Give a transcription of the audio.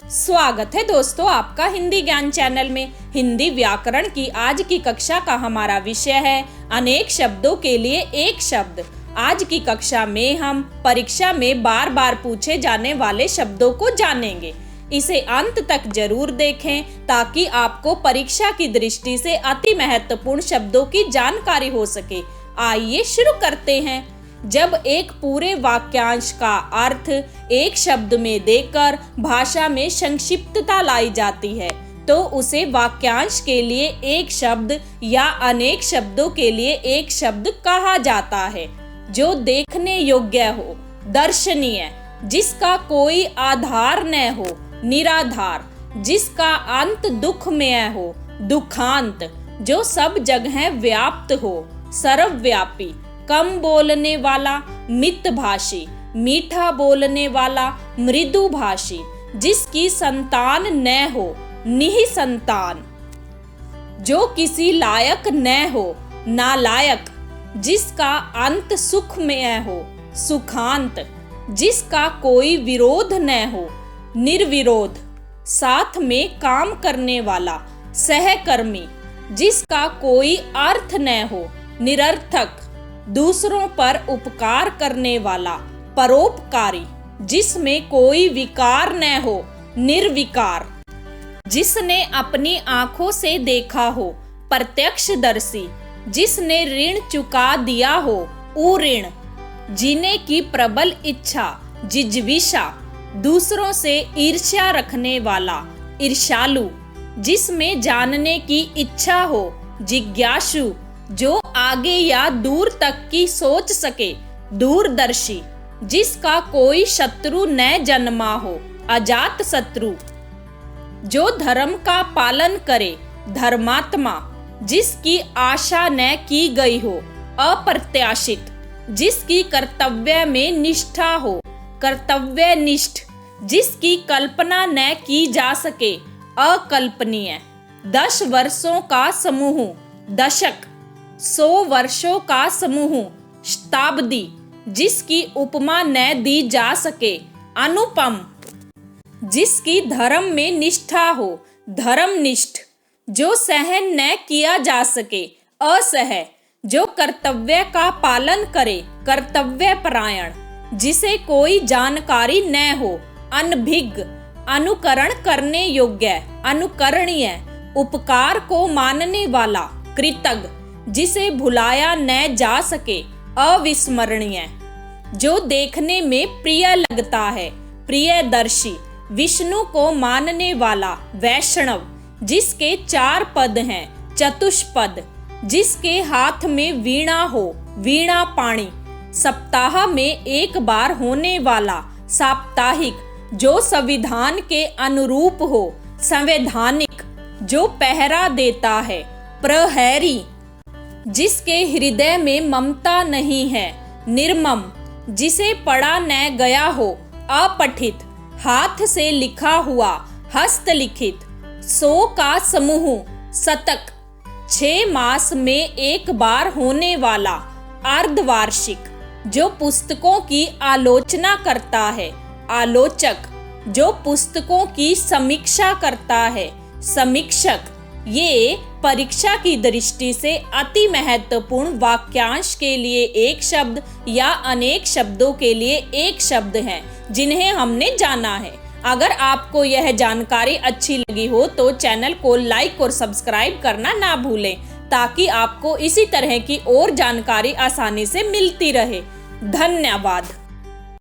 स्वागत है दोस्तों आपका हिंदी ज्ञान चैनल में। हिंदी व्याकरण की आज की कक्षा का हमारा विषय है अनेक शब्दों के लिए एक शब्द। आज की कक्षा में हम परीक्षा में बार बार पूछे जाने वाले शब्दों को जानेंगे। इसे अंत तक जरूर देखें ताकि आपको परीक्षा की दृष्टि से अति महत्वपूर्ण शब्दों की जानकारी हो सके। आइए शुरू करते हैं। जब एक पूरे वाक्यांश का अर्थ एक शब्द में देकर भाषा में संक्षिप्तता लाई जाती है तो उसे वाक्यांश के लिए एक शब्द या अनेक शब्दों के लिए एक शब्द कहा जाता है। जो देखने योग्य हो, दर्शनीय, जिसका कोई आधार न हो, निराधार, जिसका अंत दुखमय हो, दुखांत, जो सब जगह व्याप्त हो, सर्वव्यापी, कम बोलने वाला, मितभाषी, मीठा बोलने वाला, मृदुभाषी, जिसकी संतान न हो, निःसंतान, जो किसी लायक न हो, नालायक, जिसका अंत सुखमय हो, सुखांत, जिसका कोई विरोध न हो, निर्विरोध, साथ में काम करने वाला, सहकर्मी, जिसका कोई अर्थ न हो, निरर्थक, दूसरों पर उपकार करने वाला, परोपकारी, जिसमें कोई विकार न हो, निर्विकार, जिसने अपनी आंखों से देखा हो, प्रत्यक्षदर्शी, जिसने ऋण चुका दिया हो, उऋण, जीने की प्रबल इच्छा, जिज्विषा, दूसरों से ईर्ष्या रखने वाला, ईर्ष्यालु, जिसमें जानने की इच्छा हो, जिज्ञासु, जो आगे या दूर तक की सोच सके, दूरदर्शी, जिसका कोई शत्रु न जन्मा हो, अजात शत्रु, जो धर्म का पालन करे, धर्मात्मा, जिसकी आशा न की गई हो, अप्रत्याशित, जिसकी कर्तव्य में निष्ठा हो, कर्तव्यनिष्ठ, जिसकी कल्पना न की जा सके, अकल्पनीय, 10 वर्षों का समूह, दशक, 100 वर्षों का समूह, शताब्दी, जिसकी उपमा न दी जा सके, अनुपम, जिसकी धर्म में निष्ठा हो, धर्मनिष्ठ, जो सहन न किया जा सके, असह, जो कर्तव्य का पालन करे, कर्तव्यपरायण, जिसे कोई जानकारी न हो, अनभिज्ञ, अनुकरण करने योग्य, अनुकरणीय, उपकार को मानने वाला, कृतज्ञ, जिसे भुलाया न जा सके, अविस्मरणीय, जो देखने में प्रिय लगता है, प्रियदर्शी, विष्णु को मानने वाला, वैष्णव, जिसके 4 पद हैं, चतुष्पद, जिसके हाथ में वीणा हो, वीणा पाणी, सप्ताह में एक बार होने वाला, साप्ताहिक, जो संविधान के अनुरूप हो, संवैधानिक, जो पहरा देता है, प्रहरी, जिसके हृदय में ममता नहीं है, निर्मम, जिसे पढ़ा न गया हो, अपठित, हाथ से लिखा हुआ, हस्तलिखित, 100 का समूह, शतक, 6 मास में एक बार होने वाला, अर्धवार्षिक, जो पुस्तकों की आलोचना करता है, आलोचक, जो पुस्तकों की समीक्षा करता है, समीक्षक। ये परीक्षा की दृष्टि से अति महत्वपूर्ण वाक्यांश के लिए एक शब्द या अनेक शब्दों के लिए एक शब्द हैं जिन्हें हमने जाना है। अगर आपको यह जानकारी अच्छी लगी हो तो चैनल को लाइक और सब्सक्राइब करना ना भूलें ताकि आपको इसी तरह की और जानकारी आसानी से मिलती रहे। धन्यवाद।